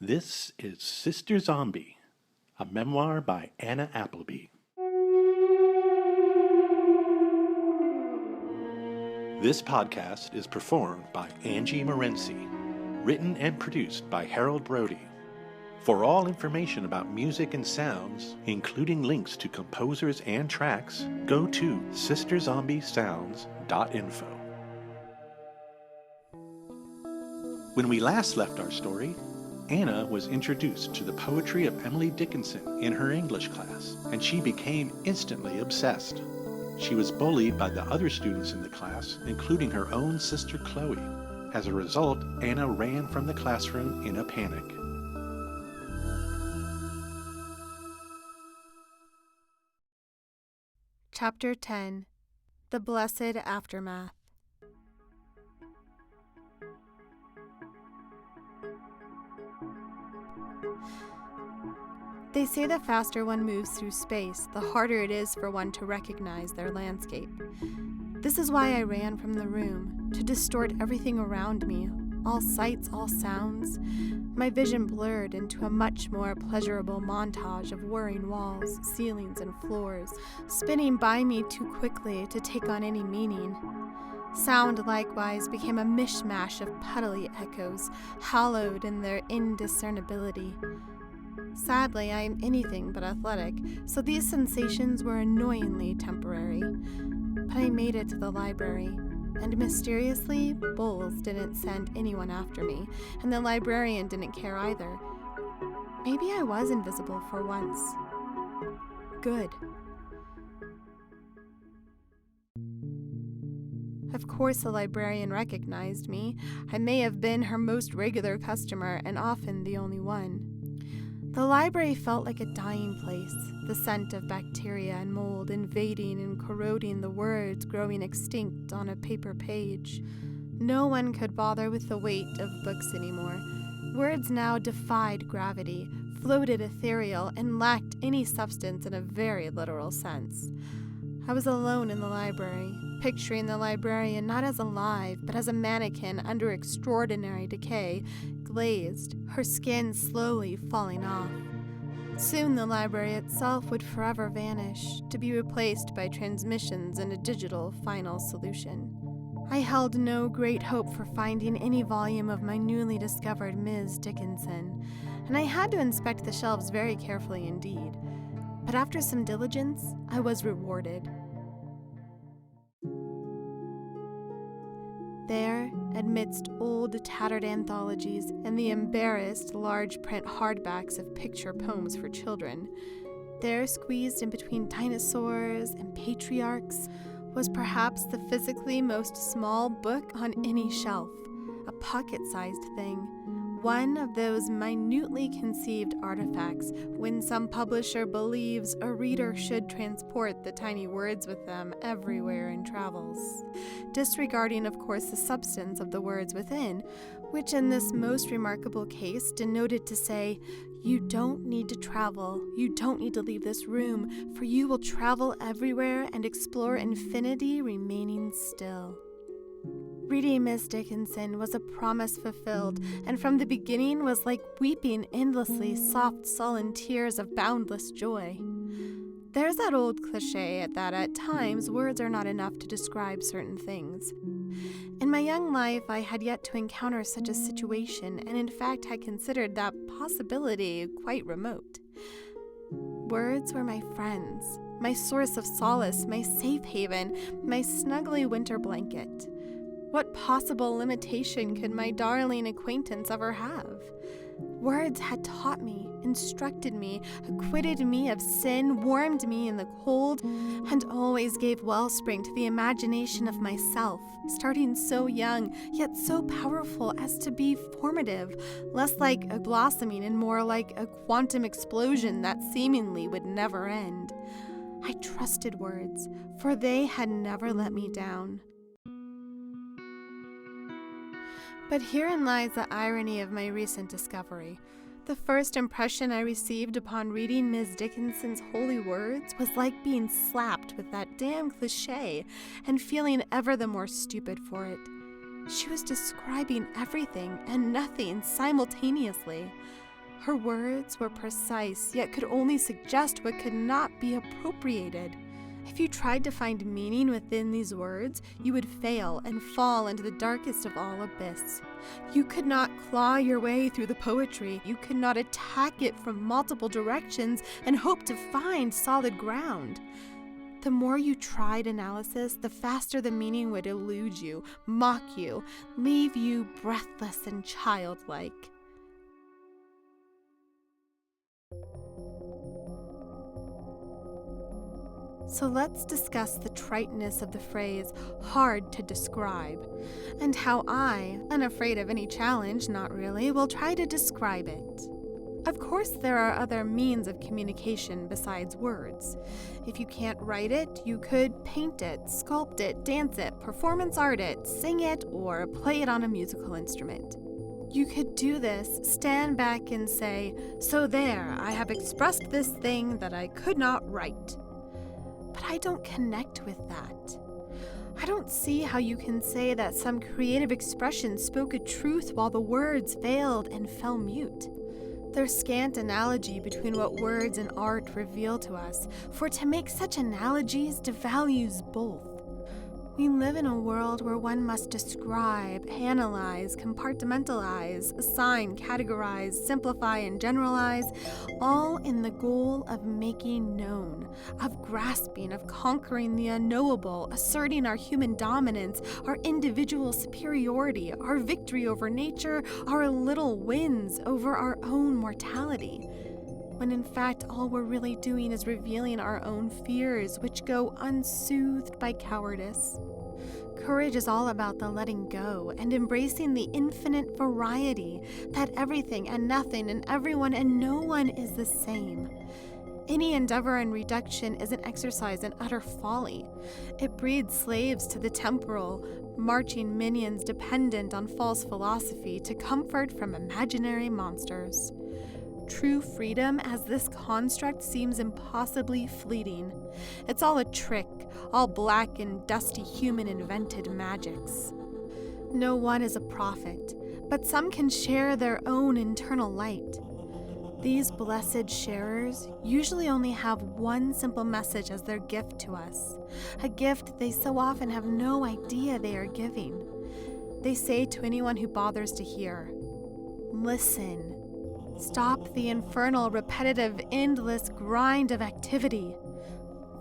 This is Sister Zombie, a memoir by Anna Appleby. This podcast is performed by Angie Morency, written and produced by Harold Brody. For all information about music and sounds, including links to composers and tracks, go to sisterzombiessounds.info. When we last left our story, Anna was introduced to the poetry of Emily Dickinson in her English class, and she became instantly obsessed. She was bullied by the other students in the class, including her own sister Chloe. As a result, Anna ran from the classroom in a panic. Chapter 10. The Blessed Aftermath. They say the faster one moves through space, the harder it is for one to recognize their landscape. This is why I ran from the room, to distort everything around me, all sights, all sounds. My vision blurred into a much more pleasurable montage of whirring walls, ceilings, and floors, spinning by me too quickly to take on any meaning. Sound likewise became a mishmash of puddly echoes, hollowed in their indiscernibility. Sadly, I am anything but athletic, so these sensations were annoyingly temporary. But I made it to the library, and mysteriously, Bowles didn't send anyone after me, and the librarian didn't care either. Maybe I was invisible for once. Good. Of course, the librarian recognized me. I may have been her most regular customer, and often the only one. The library felt like a dying place, the scent of bacteria and mold invading and corroding the words growing extinct on a paper page. No one could bother with the weight of books anymore. Words now defied gravity, floated ethereal, and lacked any substance in a very literal sense. I was alone in the library, picturing the librarian not as alive, but as a mannequin under extraordinary decay, glazed, her skin slowly falling off. Soon the library itself would forever vanish, to be replaced by transmissions and a digital final solution. I held no great hope for finding any volume of my newly discovered Ms. Dickinson, and I had to inspect the shelves very carefully indeed. But after some diligence, I was rewarded. There, amidst old, tattered anthologies and the embarrassed large-print hardbacks of picture poems for children, there, squeezed in between dinosaurs and patriarchs, was perhaps the physically most small book on any shelf, a pocket-sized thing, one of those minutely conceived artifacts when some publisher believes a reader should transport the tiny words with them everywhere in travels, disregarding, of course, the substance of the words within, which in this most remarkable case denoted to say, "You don't need to travel, you don't need to leave this room, for you will travel everywhere and explore infinity remaining still." Reading Miss Dickinson was a promise fulfilled, and from the beginning was like weeping endlessly soft, sullen tears of boundless joy. There's that old cliche that at times words are not enough to describe certain things. In my young life, I had yet to encounter such a situation, and in fact had considered that possibility quite remote. Words were my friends, my source of solace, my safe haven, my snuggly winter blanket. What possible limitation could my darling acquaintance ever have? Words had taught me, instructed me, acquitted me of sin, warmed me in the cold, and always gave wellspring to the imagination of myself, starting so young, yet so powerful as to be formative, less like a blossoming and more like a quantum explosion that seemingly would never end. I trusted words, for they had never let me down. But herein lies the irony of my recent discovery. The first impression I received upon reading Ms. Dickinson's holy words was like being slapped with that damn cliché and feeling ever the more stupid for it. She was describing everything and nothing simultaneously. Her words were precise, yet could only suggest what could not be appropriated. If you tried to find meaning within these words, you would fail and fall into the darkest of all abyss. You could not claw your way through the poetry. You could not attack it from multiple directions and hope to find solid ground. The more you tried analysis, the faster the meaning would elude you, mock you, leave you breathless and childlike. So let's discuss the triteness of the phrase, hard to describe, and how I, unafraid of any challenge, not really, will try to describe it. Of course, there are other means of communication besides words. If you can't write it, you could paint it, sculpt it, dance it, performance art it, sing it, or play it on a musical instrument. You could do this, stand back and say, "So there, I have expressed this thing that I could not write." But I don't connect with that. I don't see how you can say that some creative expression spoke a truth while the words failed and fell mute. There's scant analogy between what words and art reveal to us, for to make such analogies devalues both. We live in a world where one must describe, analyze, compartmentalize, assign, categorize, simplify, and generalize, all in the goal of making known, of grasping, of conquering the unknowable, asserting our human dominance, our individual superiority, our victory over nature, our little wins over our own mortality. When in fact all we're really doing is revealing our own fears, which go unsoothed by cowardice. Courage is all about the letting go and embracing the infinite variety, that everything and nothing and everyone and no one is the same. Any endeavor in reduction is an exercise in utter folly. It breeds slaves to the temporal, marching minions dependent on false philosophy to comfort from imaginary monsters. True freedom as this construct seems impossibly fleeting. It's all a trick, all black and dusty human invented magics. No one is a prophet, but some can share their own internal light. These blessed sharers usually only have one simple message as their gift to us, a gift they so often have no idea they are giving. They say to anyone who bothers to hear, "Listen. Stop the infernal, repetitive, endless grind of activity.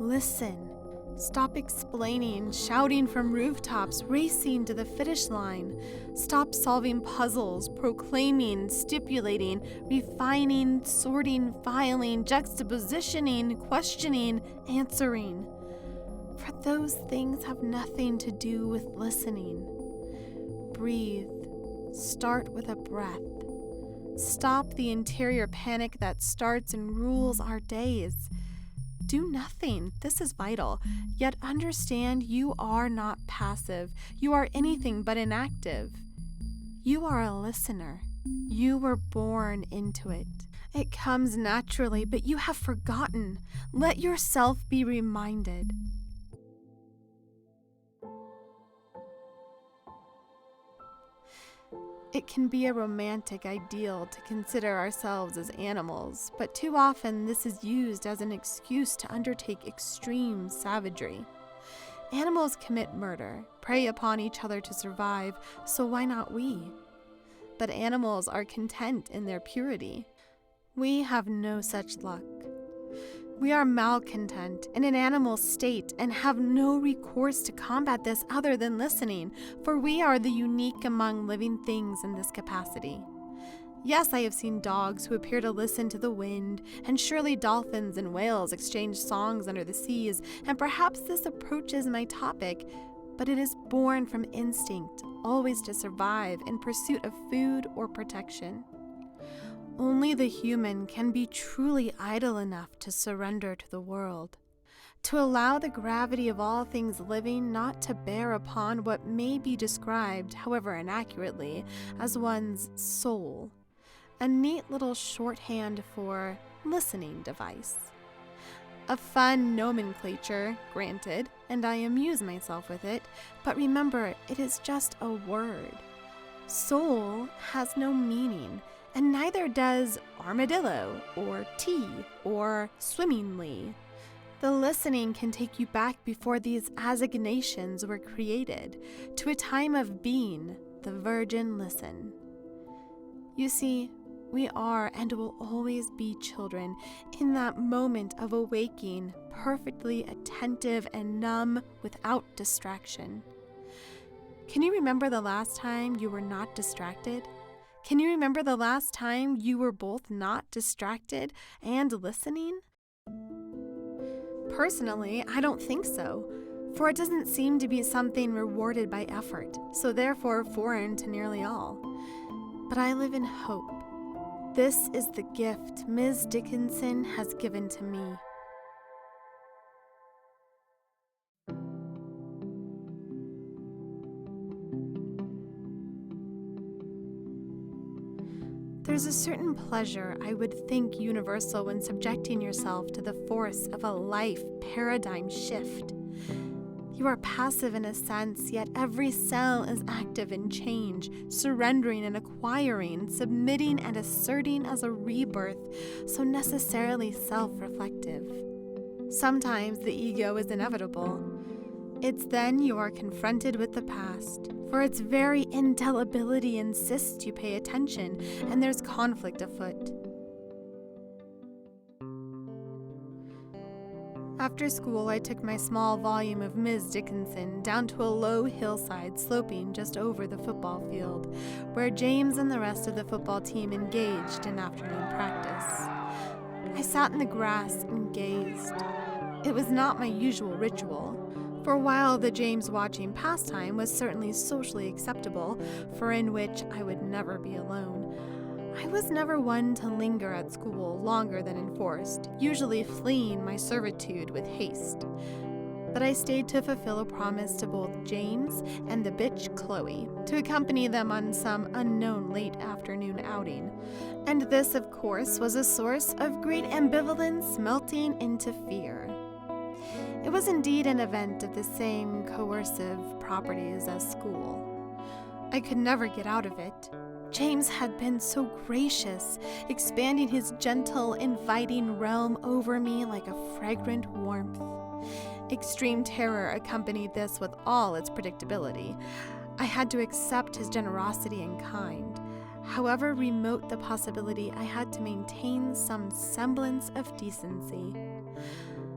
Listen. Stop explaining, shouting from rooftops, racing to the finish line. Stop solving puzzles, proclaiming, stipulating, refining, sorting, filing, juxtapositioning, questioning, answering. For those things have nothing to do with listening. Breathe. Start with a breath. Stop the interior panic that starts and rules our days. Do nothing. This is vital. Yet understand you are not passive. You are anything but inactive. You are a listener. You were born into it. It comes naturally, but you have forgotten. Let yourself be reminded. It can be a romantic ideal to consider ourselves as animals, but too often this is used as an excuse to undertake extreme savagery. Animals commit murder, prey upon each other to survive, so why not we? But animals are content in their purity. We have no such luck. We are malcontent in an animal state and have no recourse to combat this other than listening, for we are the unique among living things in this capacity. Yes, I have seen dogs who appear to listen to the wind, and surely dolphins and whales exchange songs under the seas, and perhaps this approaches my topic, but it is born from instinct, always to survive in pursuit of food or protection. Only the human can be truly idle enough to surrender to the world, to allow the gravity of all things living not to bear upon what may be described, however inaccurately, as one's soul, a neat little shorthand for listening device. A fun nomenclature, granted, and I amuse myself with it, but remember, it is just a word. Soul has no meaning, and neither does armadillo, or tea, or swimmingly. The listening can take you back before these assignations were created, to a time of being, the virgin listen. You see, we are and will always be children in that moment of awaking, perfectly attentive and numb without distraction. Can you remember the last time you were not distracted? Can you remember the last time you were both not distracted and listening? Personally, I don't think so, for it doesn't seem to be something rewarded by effort, so therefore foreign to nearly all. But I live in hope. This is the gift Ms. Dickinson has given to me. There's a certain pleasure I would think universal when subjecting yourself to the force of a life paradigm shift. You are passive in a sense, yet every cell is active in change, surrendering and acquiring, submitting and asserting as a rebirth, so necessarily self-reflective. Sometimes the ego is inevitable. It's then you are confronted with the past, for its very indelibility insists you pay attention, and there's conflict afoot. After school, I took my small volume of Ms. Dickinson down to a low hillside sloping just over the football field, where James and the rest of the football team engaged in afternoon practice. I sat in the grass and gazed. It was not my usual ritual. For while the James watching pastime was certainly socially acceptable, for in which I would never be alone, I was never one to linger at school longer than enforced, usually fleeing my servitude with haste. But I stayed to fulfill a promise to both James and the bitch Chloe, to accompany them on some unknown late afternoon outing. And this, of course, was a source of great ambivalence melting into fear. It was indeed an event of the same coercive properties as school. I could never get out of it. James had been so gracious, expanding his gentle, inviting realm over me like a fragrant warmth. Extreme terror accompanied this with all its predictability. I had to accept his generosity in kind. However remote the possibility, I had to maintain some semblance of decency.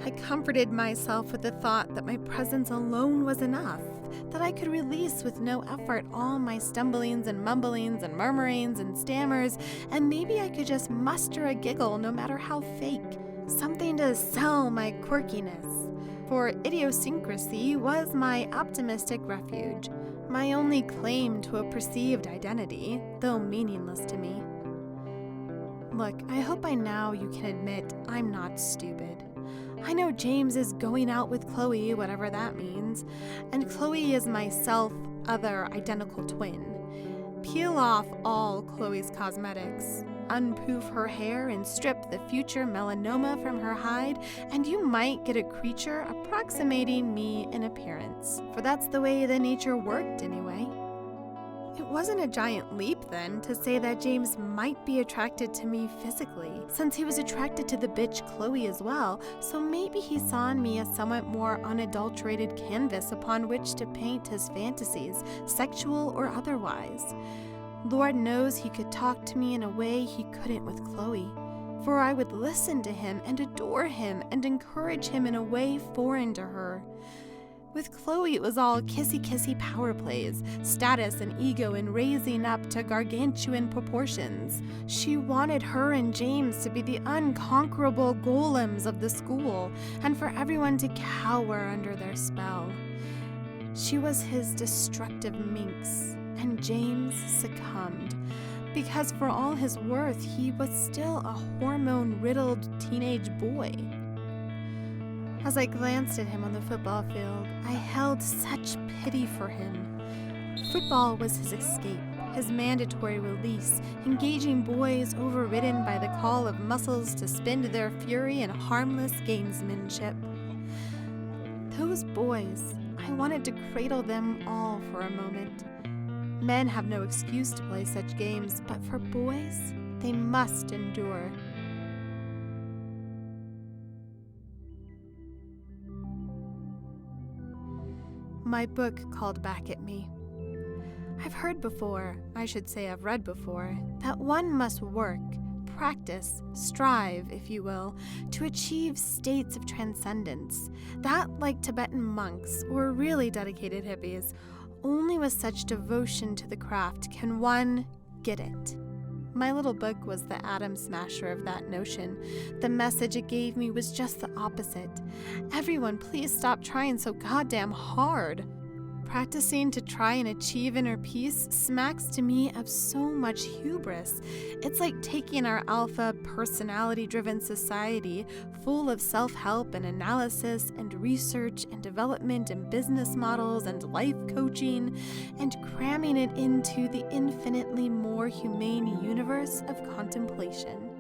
I comforted myself with the thought that my presence alone was enough, that I could release with no effort all my stumblings and mumblings and murmurings and stammers, and maybe I could just muster a giggle no matter how fake, something to sell my quirkiness. For idiosyncrasy was my optimistic refuge, my only claim to a perceived identity, though meaningless to me. Look, I hope by now you can admit I'm not stupid. I know James is going out with Chloe, whatever that means, and Chloe is my self-other identical twin. Peel off all Chloe's cosmetics, unpoof her hair, and strip the future melanoma from her hide, and you might get a creature approximating me in appearance, for that's the way the nature worked anyway. It wasn't a giant leap, then, to say that James might be attracted to me physically, since he was attracted to the bitch Chloe as well, so maybe he saw in me a somewhat more unadulterated canvas upon which to paint his fantasies, sexual or otherwise. Lord knows he could talk to me in a way he couldn't with Chloe, for I would listen to him and adore him and encourage him in a way foreign to her. With Chloe, it was all kissy-kissy power plays, status and ego in raising up to gargantuan proportions. She wanted her and James to be the unconquerable golems of the school, and for everyone to cower under their spell. She was his destructive minx, and James succumbed, because for all his worth, he was still a hormone-riddled teenage boy. As I glanced at him on the football field, I held such pity for him. Football was his escape, his mandatory release, engaging boys overridden by the call of muscles to spend their fury in harmless gamesmanship. Those boys, I wanted to cradle them all for a moment. Men have no excuse to play such games, but for boys, They must endure. My book called back at me. I've heard before, I should say I've read before, that one must work, practice, strive, if you will, to achieve states of transcendence. That, like Tibetan monks or really dedicated hippies, only with such devotion to the craft can one get it. My little book was the atom smasher of that notion. The message it gave me was just the opposite. Everyone, please stop trying so goddamn hard. Practicing to try and achieve inner peace smacks to me of so much hubris. It's like taking our alpha, personality-driven society, full of self-help and analysis and research and development and business models and life coaching, and cramming it into the infinitely more humane universe of contemplation.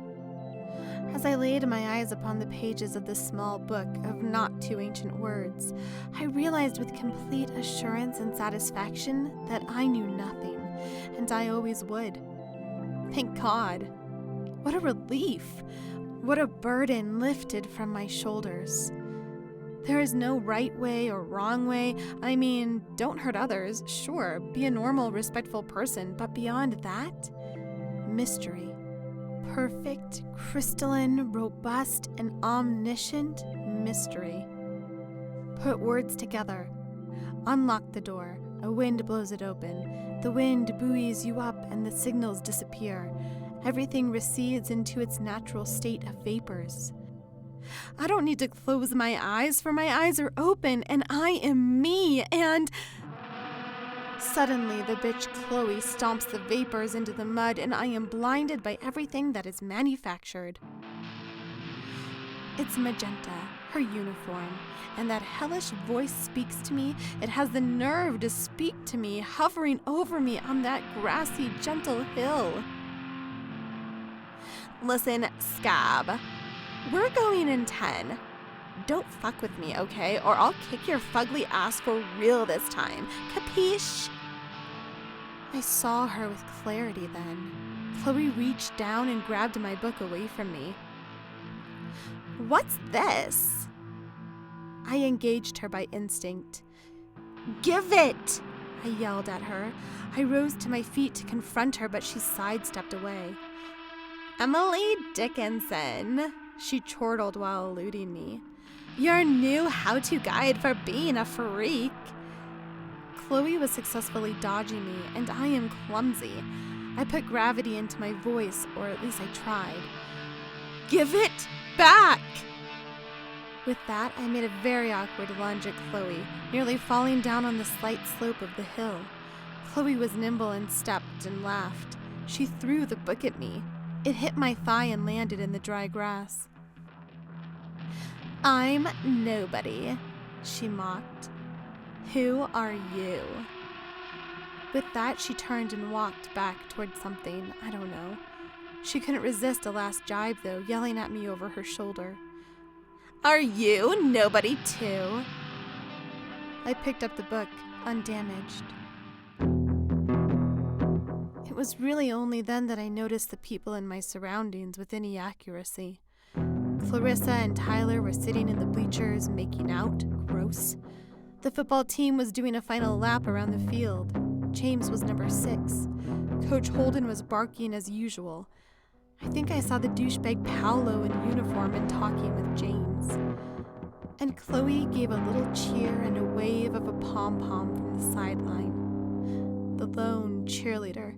As I laid my eyes upon the pages of this small book of not too ancient words, I realized with complete assurance and satisfaction that I knew nothing, and I always would. Thank God. What a relief! What a burden lifted from my shoulders. There is no right way or wrong way. I mean, don't hurt others, sure, be a normal, respectful person, but beyond that, mystery. Perfect, crystalline, robust, and omniscient mystery. Put words together. Unlock the door. A wind blows it open. The wind buoys you up and the signals disappear. Everything recedes into its natural state of vapors. I don't need to close my eyes, for my eyes are open and I am me, and... Suddenly, the bitch Chloe stomps the vapors into the mud, and I am blinded by everything that is manufactured. It's magenta, her uniform, and that hellish voice speaks to me. It has the nerve to speak to me, hovering over me on that grassy, gentle hill. Listen, scab, we're going in 10. Don't fuck with me, okay? Or I'll kick your fugly ass for real this time. Capiche? I saw her with clarity then. Chloe reached down and grabbed my book away from me. What's this? I engaged her by instinct. Give it! I yelled at her. I rose to my feet to confront her, but she sidestepped away. Emily Dickinson, she chortled while eluding me. Your new how-to guide for being a freak. Chloe was successfully dodging me, and I am clumsy. I put gravity into my voice, or at least I tried. Give it back! With that, I made a very awkward lunge at Chloe, nearly falling down on the slight slope of the hill. Chloe was nimble and stepped and laughed. She threw the book at me. It hit my thigh and landed in the dry grass. I'm nobody, she mocked. Who are you? With that, she turned and walked back toward something, I don't know. She couldn't resist a last jibe, though, yelling at me over her shoulder. Are you nobody, too? I picked up the book, undamaged. It was really only then that I noticed the people in my surroundings with any accuracy. Clarissa and Tyler were sitting in the bleachers, making out. Gross. The football team was doing a final lap around the field. James was number 6. Coach Holden was barking as usual. I think I saw the douchebag Paolo in uniform and talking with James. And Chloe gave a little cheer and a wave of a pom-pom from the sideline. The lone cheerleader.